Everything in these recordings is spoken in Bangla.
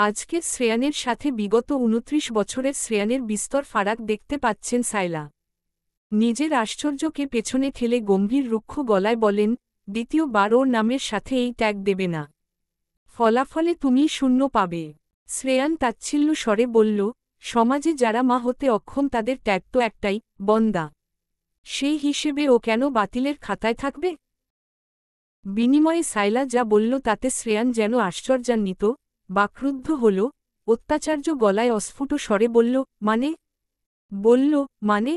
আজকের শ্রেয়ানের সাথে বিগত ২৯ বছরের শ্রেয়ানের বিস্তর ফারাক দেখতে পাচ্ছেন সায়লা। নিজের আশ্চর্যকে পেছনে ঠেলে গম্ভীর রুক্ষ গলায় বলেন, দ্বিতীয়বার ওর নামের সাথে এই ট্যাগ দেবে না। ফলাফলে তুমি শূন্য পাবে। শ্রেয়ান তাচ্ছিল্য স্বরে বলল, সমাজে যারা মা হতে অক্ষম তাদের ট্যাগ তো একটাই, বন্দা। সেই হিসেবে ও কেন বাতিলের খাতায় থাকবে? বিনিময়ে সায়লা যা বলল তাতে শ্রেয়ান যেন আশ্চর্যান্বিত, বাক্রুদ্ধ হল, অত্যাচার্য গলায় অস্ফুট স্বরে বলল, মানে?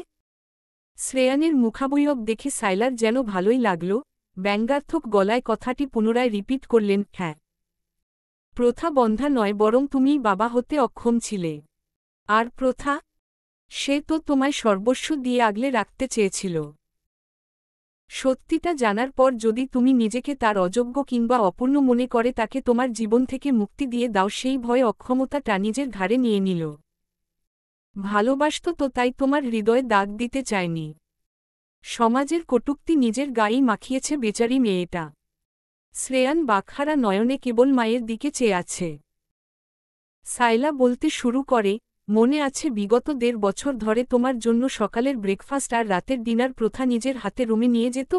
শ্রেয়ানের মুখাবয়ব দেখে সায়লার যেন ভালোই লাগল, ব্যঙ্গার্থক গলায় কথাটি পুনরায় রিপিট করলেন, হ্যাঁ। প্রথা বন্ধা নয়, বরং তুমিই বাবা হতে অক্ষম ছিলে। আর প্রথা? সে তো তোমায় সর্বস্ব দিয়ে আগলে রাখতে চেয়েছিল। সত্যিটা জানার পর যদি তুমি নিজেকে তার অযোগ্য কিংবা অপূর্ণ মনে করে তাকে তোমার জীবন থেকে মুক্তি দিয়ে দাও, সেই ভয়ে অক্ষমতাটা নিজের ঘাড়ে নিয়ে নিল। ভালোবাসত তো, তাই তোমার হৃদয়ে দাগ দিতে চায়নি। সমাজের কটূক্তি নিজের গায়েই মাখিয়েছে বেচারি মেয়েটা। শ্রেয়ান বাকহারা নয়নে কেবল মায়ের দিকে চেয়ে আছে। সায়লা বলতে শুরু করে, মনে আছে বিগত ১.৫ বছর ধরে তোমার জন্য সকালের ব্রেকফাস্ট আর রাতের ডিনার প্রথা নিজের হাতে রুমে নিয়ে যেত?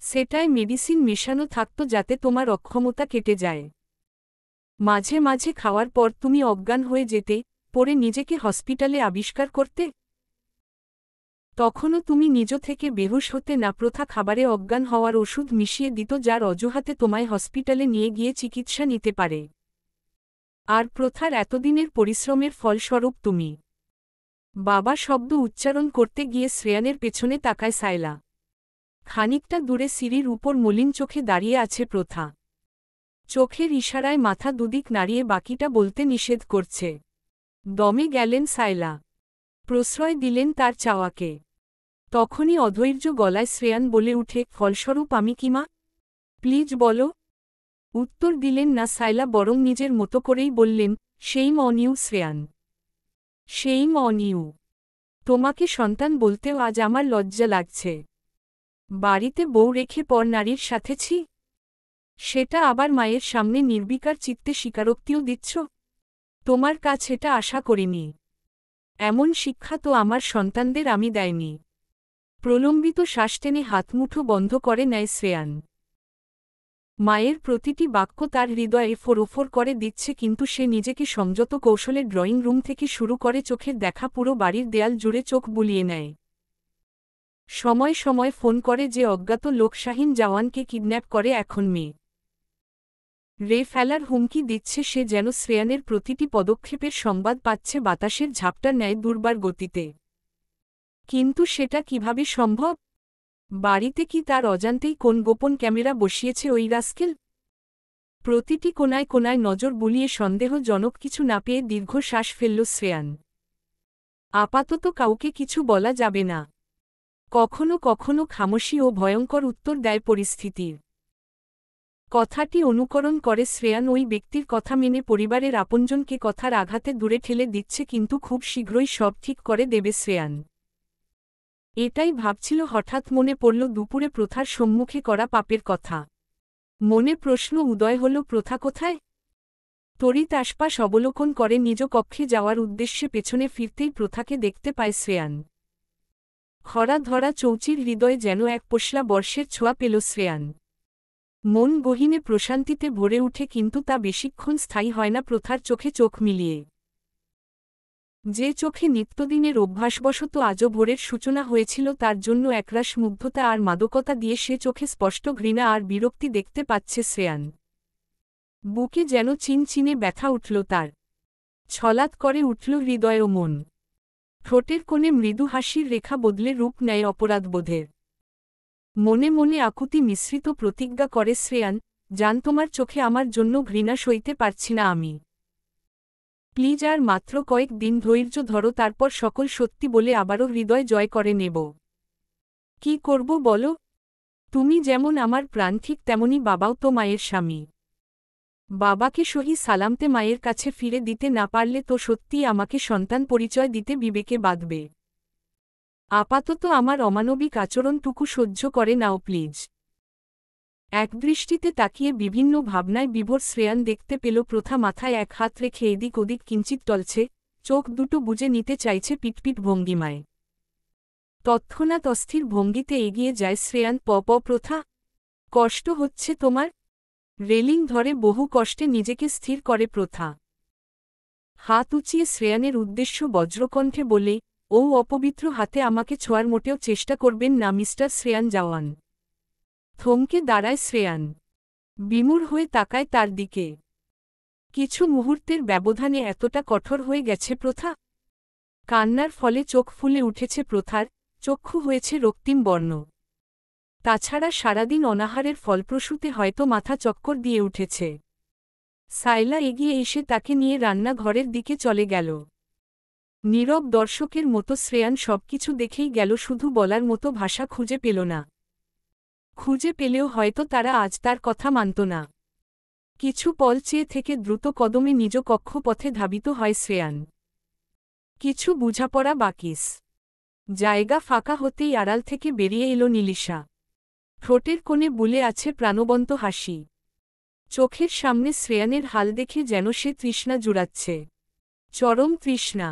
সেটায় মেডিসিন মেশানো থাকত যাতে তোমার অক্ষমতা কেটে যায়। মাঝে মাঝে খাওয়ার পর তুমি অজ্ঞান হয়ে যেতে, পরে নিজেকে হসপিটালে আবিষ্কার করতে। তখনও তুমি নিজ থেকে বেহুশ হতে না, প্রথা খাবারে অজ্ঞান হওয়ার ওষুধ মিশিয়ে দিত যার অজুহাতে তোমায় হসপিটালে নিয়ে গিয়ে চিকিৎসা নিতে পারে। আর প্রথার এতদিনের পরিশ্রমের ফলস্বরূপ তুমি। বাবা শব্দ উচ্চারণ করতে গিয়ে শ্রেয়ানের পেছনে তাকায় সায়লা। খানিকটা দূরে সিঁড়ির উপর মলিন চোখে দাঁড়িয়ে আছে প্রথা। চোখের ইশারায় মাথা দুদিক নাড়িয়ে বাকিটা বলতে নিষেধ করছে। দমে গেলেন সায়লা। প্রশ্রয় দিলেন তার চাওয়াকে। তখনই অধৈর্য গলায় শ্রেয়ান বলে উঠে, ফলস্বরূপ আমি কি মা? প্লিজ বলো। উত্তর দিলেন না সায়লা, বরং নিজের মতো করেই বললেন, same on you Shreyan. Same on you. তোমাকে সন্তান বলতেও আজ আমার লজ্জা লাগছে। বাড়িতে বউ রেখে পর নারীর সাথে ছি? সেটা আবার মায়ের সামনে নির্বিকার চিত্তে স্বীকারোক্তিও দিচ্ছ? তোমার কাছে এটা আশা করিনি। এমন শিক্ষা তো আমার সন্তানদের আমি দেয়নি। প্রলম্বিত শ্বাস টেনে হাতমুঠো বন্ধ করে নেয় শ্রেয়ান। মায়ের প্রতিটি বাক্য তার হৃদয়ে ফোরফোর করে দিচ্ছে, কিন্তু সে নিজেকে সংযত কৌশলে ড্রয়িং রুম থেকে শুরু করে চোখের দেখা পুরো বাড়ির দেয়াল জুড়ে চোখ বুলিয়ে নেয়। সময় সময় ফোন করে যে অজ্ঞাত লোক শাহীন জওয়ানকে কিডন্যাপ করে এখন মেয়ে রে ফেলার হুমকি দিচ্ছে, সে যেন শ্রেয়ানের প্রতিটি পদক্ষেপের সংবাদ পাচ্ছে বাতাসের ঝাপটার ন্যায় দুর্বার গতিতে। কিন্তু সেটা কিভাবে সম্ভব? বাড়িতে কি তার অজান্তেই কোন গোপন ক্যামেরা বসিয়েছে ওই রাস্কেল? প্রতিটি কোনায় কোনায় নজর বুলিয়ে সন্দেহজনক কিছু না পেয়ে দীর্ঘশ্বাস ফেলল শ্রেয়ান। আপাতত কাউকে কিছু বলা যাবে না। কখনো কখনো খামোশি ও ভয়ঙ্কর উত্তর দেয় পরিস্থিতির। কথাটি অনুকরণ করে শ্রেয়ান ওই ব্যক্তির কথা মেনে পরিবারের আপনজনকে কথার আঘাতে দূরে ঠেলে দিচ্ছে, কিন্তু খুব শীঘ্রই সব ঠিক করে দেবে শ্রেয়ান। এটাই ভাবছিল, হঠাৎ মনে পড়ল দুপুরে প্রথার সম্মুখে করা পাপের কথা। মনে প্রশ্ন উদয় হল, প্রথা কোথায়? তড়িৎ আশপাশ অবলোকন করে নিজ কক্ষে যাওয়ার উদ্দেশ্যে পেছনে ফিরতেই প্রথাকে দেখতে পায় শ্রেয়ান। খরা ধরা চৌচির হৃদয়ে যেন এক পশলা বর্ষের ছোঁয়া পেল শ্রেয়ান। মন গহীনে প্রশান্তিতে ভরে উঠে, কিন্তু তা বেশিক্ষণ স্থায়ী হয় না প্রথার চোখে চোখ মিলিয়ে। যে চোখে নিত্যদিনের অভ্যাসবশত আজও ভোরের সূচনা হয়েছিল, তার জন্য একরাশ মুগ্ধতা আর মাদকতা দিয়ে সে চোখে স্পষ্ট ঘৃণা আর বিরক্তি দেখতে পাচ্ছে শ্রেয়ান। বুকে যেন চিনচিনে ব্যথা উঠল তার। ছলাৎ করে উঠল হৃদয় ও মন। ঠোঁটের কোণে মৃদু হাসির রেখা বদলে রূপ নেয় অপরাধবোধের। মনে মনে আকুতি মিশ্রিত প্রতিজ্ঞা করে শ্রেয়ান, জান, তোমার চোখে আমার জন্য ঘৃণা সইতে পারছি না আমি। প্লিজ আর মাত্র কয়েক দিন ধৈর্য ধরো, তারপর সকল সত্যি বলে আবারও হৃদয় জয় করে নেব। কি করব বলো? তুমি যেমন আমার প্রাণ, ঠিক তেমনি বাবাও তো মায়ের স্বামী। বাবাকে সহি সালামতে মায়ের কাছে ফিরে দিতে না পারলে তো সত্যিই আমাকে সন্তান পরিচয় দিতে বিবেকে বাঁধবে। আপাতত আমার অমানবিক আচরণটুকু সহ্য করে নাও প্লিজ। একদৃষ্টিতে তাকিয়ে বিভিন্ন ভাবনায় বিভোর শ্রেয়ান দেখতে পেল প্রথা মাথায় এক হাত রেখে এদিক ওদিক কিঞ্চিত টলছে, চোখ দুটো বুজে নিতে চাইছে পিটপিট ভঙ্গিমায়। তৎক্ষণাৎ অস্থির ভঙ্গিতে এগিয়ে যায় শ্রেয়ান। প্রথা, কষ্ট হচ্ছে তোমার? রেলিং ধরে বহু কষ্টে নিজেকে স্থির করে প্রথা। হাত উঁচিয়ে শ্রেয়ানের উদ্দেশ্য বজ্রকণ্ঠে বলে, ও অপবিত্র হাতে আমাকে ছোঁয়ার মোটেও চেষ্টা করবেন না মিস্টার শ্রেয়ান জাওয়ান। থমকে দাঁড়ায় শ্রেয়ান। বিমূঢ় হয়ে তাকায় তার দিকে। কিছু মুহূর্তের ব্যবধানে এতটা কঠোর হয়ে গেছে প্রথা? কান্নার ফলে চোখ ফুলে উঠেছে প্রথার, চক্ষু হয়েছে রক্তিম বর্ণ। তাছাড়া সারাদিন অনাহারের ফলপ্রসূতে হয়তো মাথা চক্কর দিয়ে উঠেছে। সাইলা এগিয়ে এসে তাকে নিয়ে রান্নাঘরের দিকে চলে গেল। নীরব দর্শকের মতো শ্রেয়ান সবকিছু দেখেই গেল, শুধু বলার মতো ভাষা খুঁজে পেল না। খুঁজে পেলেও হয়তো তারা আজ তার কথা মানত না। কিছু পল চেয়ে থেকে দ্রুত কদমে নিজ কক্ষপথে ধাবিত হয় শ্রেয়ান। কিছু বুঝাপড়া বাকিস। জায়গা ফাঁকা হতেই আড়াল থেকে বেরিয়ে এলো নীলিশা। ঠোঁটের কোণে বুলে আছে প্রাণবন্ত হাসি। চোখের সামনে শ্রেয়ানের হাল দেখে যেন সে তৃষ্ণা জুড়াচ্ছে, চরম তৃষ্ণা।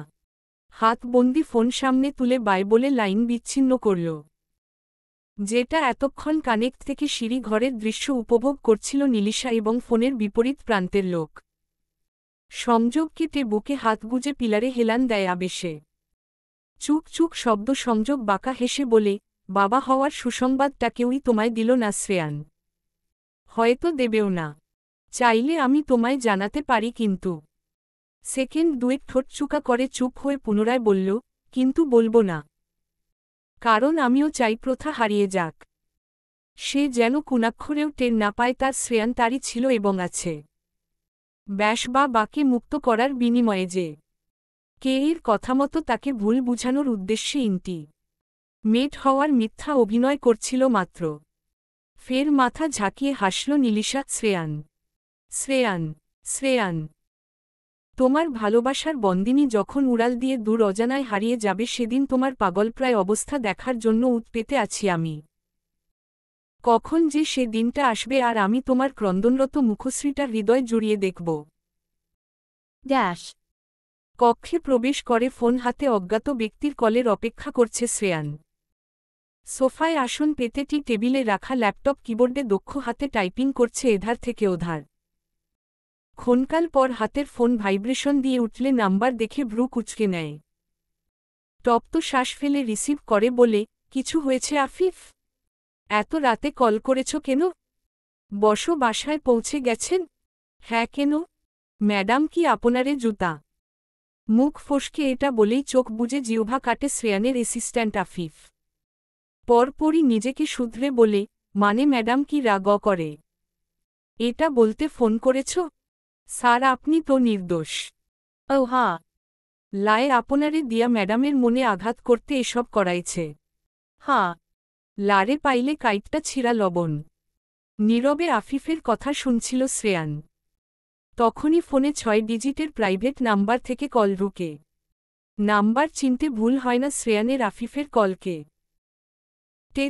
হাতবন্দি ফোন সামনে তুলে বাই বলে লাইন বিচ্ছিন্ন করল। যেটা এতক্ষণ কানেক্ট থেকে সিঁড়ি ঘরের দৃশ্য উপভোগ করছিল নীলিশা এবং ফোনের বিপরীত প্রান্তের লোক। সংযোগ কেটে বুকে হাত গুজে পিলারে হেলান দেয় আবেশে। চুক চুক শব্দ সংযোগ বাঁকা হেসে বলে, বাবা হওয়ার সুসংবাদটা কেউই তোমায় দিল না শ্রেয়ান। হয়তো দেবেও না। চাইলে আমি তোমায় জানাতে পারি কিন্তু। সেকেন্ড দুয়েক ঠোঁট চুকা করে চুপ হয়ে পুনরায় বলল, কিন্তু বলবো না। কারণ আমিও চাই প্রথা হারিয়ে যাক। সে যেন কুণাক্ষরেও টের না পায় তার শ্রেয়ান তারই ছিল এবং আছে। ব্যাস বা বাকে মুক্ত করার বিনিময়ে যে কে এর কথামতো তাকে ভুল বুঝানোর উদ্দেশ্যে ইন্টি মেট হওয়ার মিথ্যা অভিনয় করছিল মাত্র। ফের মাথা ঝাঁকিয়ে হাসল নীলিশা। শ্রেয়ান, শ্রেয়ান, শ্রেয়ান, তোমার ভালোবাসার বন্দিনী যখন উড়াল দিয়ে দূর অজানায় হারিয়ে যাবে সেদিন তোমার পাগলপ্রায় অবস্থা দেখার জন্য উৎপেতে আছি আমি। কখন যে সে দিনটা আসবে আর আমি তোমার ক্রন্দনরত মুখশ্রীটা হৃদয় জুড়িয়ে দেখব। কক্ষে প্রবেশ করে ফোন হাতে অজ্ঞাত ব্যক্তির কলের অপেক্ষা করছে শ্রেয়ান। সোফায় আসন পেতে টি টেবিলে রাখা ল্যাপটপ কিবোর্ডে দক্ষ হাতে টাইপিং করছে এধার থেকে ওধার। ক্ষণকাল পর হাতের ফোন ভাইব্রেশন দিয়ে উঠলে নাম্বার দেখে ভ্রু কুঁচকে নেয়। তপ্ত শ্বাস ফেলে রিসিভ করে বলে, কিছু হয়েছে আফিফ? এত রাতে কল করেছ কেন? বসো, বাসায় পৌঁছে গেছেন? হ্যাঁ, কেন? ম্যাডাম কি আপনারে জুতা? মুখ ফসকে এটা বলেই চোখ বুজে জিহ্বা কাটে শ্রেয়ানের অ্যাসিস্ট্যান্ট আফিফ। পরপরই নিজেকে শুধরে বলে, মানে ম্যাডাম কি রাগ করে? এটা বলতে ফোন করেছ? স্যার আপনি তো নির্দোষ। ও হ্যাঁ, লায়ে আপনারে দিয়া ম্যাডামের মনে আঘাত করতে এসব করাইছে। হ্যাঁ, লারে পাইলে কাইটটা ছিঁড়া লবণ। নীরবে আফিফের কথা শুনছিল শ্রেয়ান। তখনই ফোনে 6 ডিজিটের প্রাইভেট নাম্বার থেকে কল ঢুকে। নাম্বার চিনতে ভুল হয় না শ্রেয়ানের আফিফের কলকে।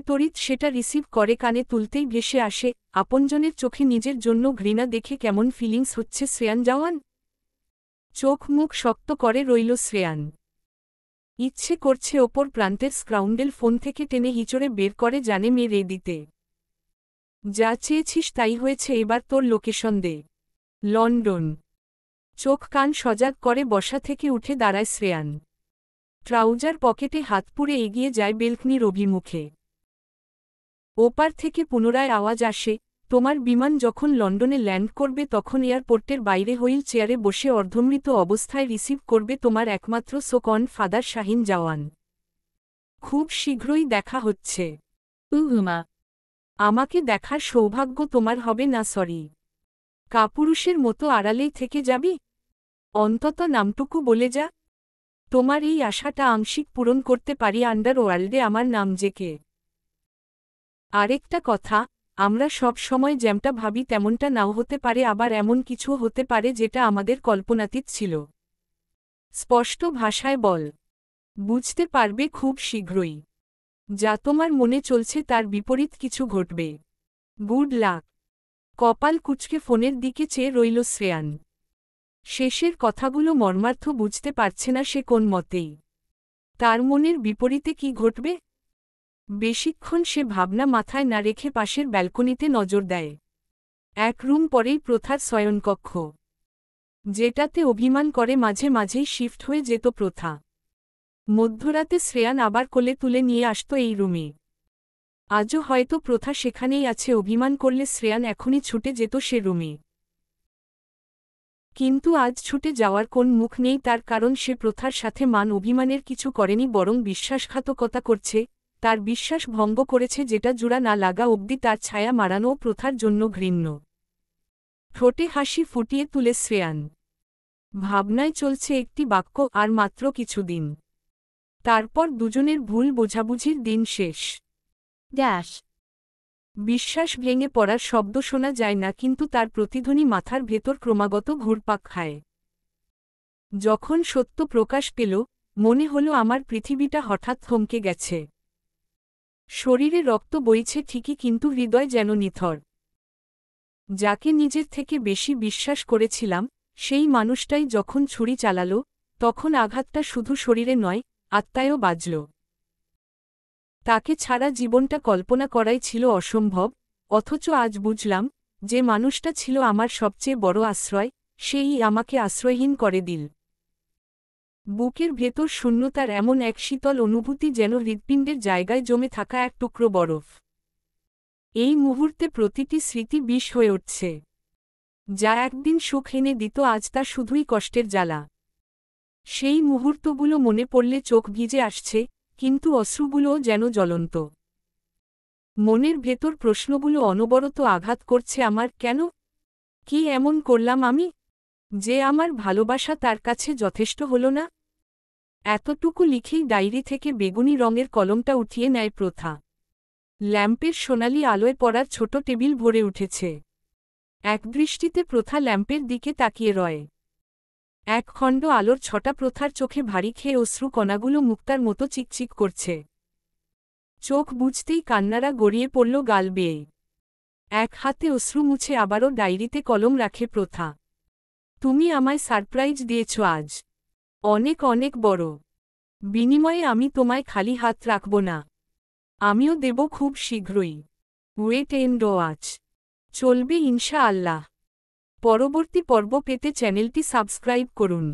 তড়িৎ সেটা রিসিভ করে কানে তুলতেই ভেসে আসে, আপনজনের চোখে নিজের জন্য ঘৃণা দেখে কেমন ফিলিংস হচ্ছে শ্রেয়ান জাওয়ান। চোখ মুখ শক্ত করে রইল শ্রেয়ান। ইচ্ছে করছে ওপর প্রান্তের স্ক্রাউন্ডেল ফোন থেকে টেনে হিচড়ে বের করে জানে মেয়ে রে দিতে। যা চেয়েছিস তাই হয়েছে, এবার তোর লোকেশন দে। লন্ডন। চোখ কান সজাগ করে বসা থেকে উঠে দাঁড়ায় শ্রেয়ান। ট্রাউজার পকেটে হাত পুরে এগিয়ে যায় বেলকনির অভিমুখে। ওপার থেকে পুনরায় আওয়াজ আসে, তোমার বিমান যখন লন্ডনে ল্যান্ড করবে তখন এয়ারপোর্টের বাইরে হুইল চেয়ারে বসে অর্ধমৃত অবস্থায় রিসিভ করবে তোমার একমাত্র সোকন ফাদার শাহিন জাওয়ান। খুব শীঘ্রই দেখা হচ্ছে। উহুমা, আমাকে দেখার সৌভাগ্য তোমার হবে না। সরি, কাপুরুষের মতো আড়ালেই থেকে যাবি? অন্তত নামটুকু বলে যা। তোমার এই আশাটা আংশিক পূরণ করতে পারি আন্ডারওয়ার্ল্ডে আমার নাম জেকে। আরেকটা কথা, আমরা সব সময় যেমটা ভাবি তেমনটা নাও হতে পারে, আবার এমন কিছুও হতে পারে যেটা আমাদের কল্পনাতীত ছিল। স্পষ্ট ভাষায় বল। বুঝতে পারবে খুব শীঘ্রই। যা তোমার মনে চলছে তার বিপরীত কিছু ঘটবে। Good luck. কপাল কুঁচকে ফোনের দিকে চেয়ে রইল শ্রেয়ান। শেষের কথাগুলো মর্মার্থ বুঝতে পারছে না সে কোন মতেই। তার মনের বিপরীতে কি ঘটবে? বেশিক্ষণ সে ভাবনা মাথায় না রেখে পাশের ব্যালকনিতে নজর দেয়। এক রুম পরেই প্রথার শয়নকক্ষ, যেটাতে অভিমান করে মাঝে মাঝেই শিফট হয়ে যেত প্রথা। মধ্যরাতে শ্রেয়ান আবার কোলে তুলে নিয়ে আসত এই রুমে। আজও হয়তো প্রথা সেখানেই আছে, অভিমান করলে শ্রেয়ান এখনই ছুটে যেত সে রুমে। কিন্তু আজ ছুটে যাওয়ার কোন মুখ নেই তার, কারণ সে প্রথার সাথে মান অভিমানের কিছু করেনি, বরং বিশ্বাসঘাতকতা করছে। তার বিশ্বাস ভঙ্গ করেছে, যেটা জোড়া না লাগা অবধি তার ছায়া মারানোও প্রথার জন্য ঘৃণ্য। ঠোঁটে হাসি ফুটিয়ে তুলে শ্রেয়ান। ভাবনায় চলছে একটি বাক্য, আর মাত্র কিছুদিন, তারপর দুজনের ভুল বোঝাবুঝির দিন শেষ। ড্যাশ। বিশ্বাস ভেঙে পড়ার শব্দ শোনা যায় না, কিন্তু তার প্রতিধ্বনি মাথার ভেতর ক্রমাগত ঘুরপাক খায়। যখন সত্য প্রকাশ পেল, মনে হল আমার পৃথিবীটা হঠাৎ থমকে গেছে। শরীরে রক্ত বইছে ঠিকই, কিন্তু হৃদয় যেন নিথর। যাকে নিজের থেকে বেশি বিশ্বাস করেছিলাম, সেই মানুষটাই যখন ছুরি চালাল, তখন আঘাতটা শুধু শরীরে নয়, আত্মায়ও বাজল। তাকে ছাড়া জীবনটা কল্পনা করাই ছিল অসম্ভব, অথচ আজ বুঝলাম, যে মানুষটা ছিল আমার সবচেয়ে বড় আশ্রয়, সেই আমাকে আশ্রয়হীন করে দিল। বুকের ভেতর শূন্যতার এমন এক শীতল অনুভূতি, যেন হৃৎপিণ্ডের জায়গায় জমে থাকা এক টুকরো বরফ। এই মুহূর্তে প্রতিটি স্মৃতি বিষ হয়ে উঠছে। যা একদিন সুখ এনে দিত, আজ তা শুধুই কষ্টের জ্বালা। সেই মুহূর্তগুলো মনে পড়লে চোখ ভিজে আসছে, কিন্তু অশ্রুগুলোও যেন জ্বলন্ত। মনের ভেতর প্রশ্নগুলো অনবরত আঘাত করছে আমার, কেন? কি এমন করলাম আমি, যে আমার ভালোবাসা তার কাছে যথেষ্ট হল না? এতটুকু লিখেই ডায়েরি থেকে বেগুনি রঙের কলমটা উঠিয়ে নেয় প্রথা। ল্যাম্পের সোনালি আলোয় পড়ার ছোট টেবিল ভরে উঠেছে। একদৃষ্টিতে প্রথা ল্যাম্পের দিকে তাকিয়ে রয়। এক খণ্ড আলোর ছটা প্রথার চোখে ভারী খেয়ে অশ্রু কণাগুলো মুক্তার মতো চিকচিক করছে। চোখ বুঝতেই কান্নারা গড়িয়ে পড়ল গাল বেয়ে। এক হাতে অশ্রু মুছে আবারও ডায়েরিতে কলম রাখে প্রথা। তুমি আমায় সারপ্রাইজ দিয়েছ আজ, অনেক অনেক বড়। বিনিময়ে আমি তোমায় খালি হাত রাখব না, আমিও দেব খুব শীঘ্রই। ওয়েট এন্ড ওয়াচ চলবে ইনশাআল্লাহ। পরবর্তী পর্ব পেতে চ্যানেলটি সাবস্ক্রাইব করুন।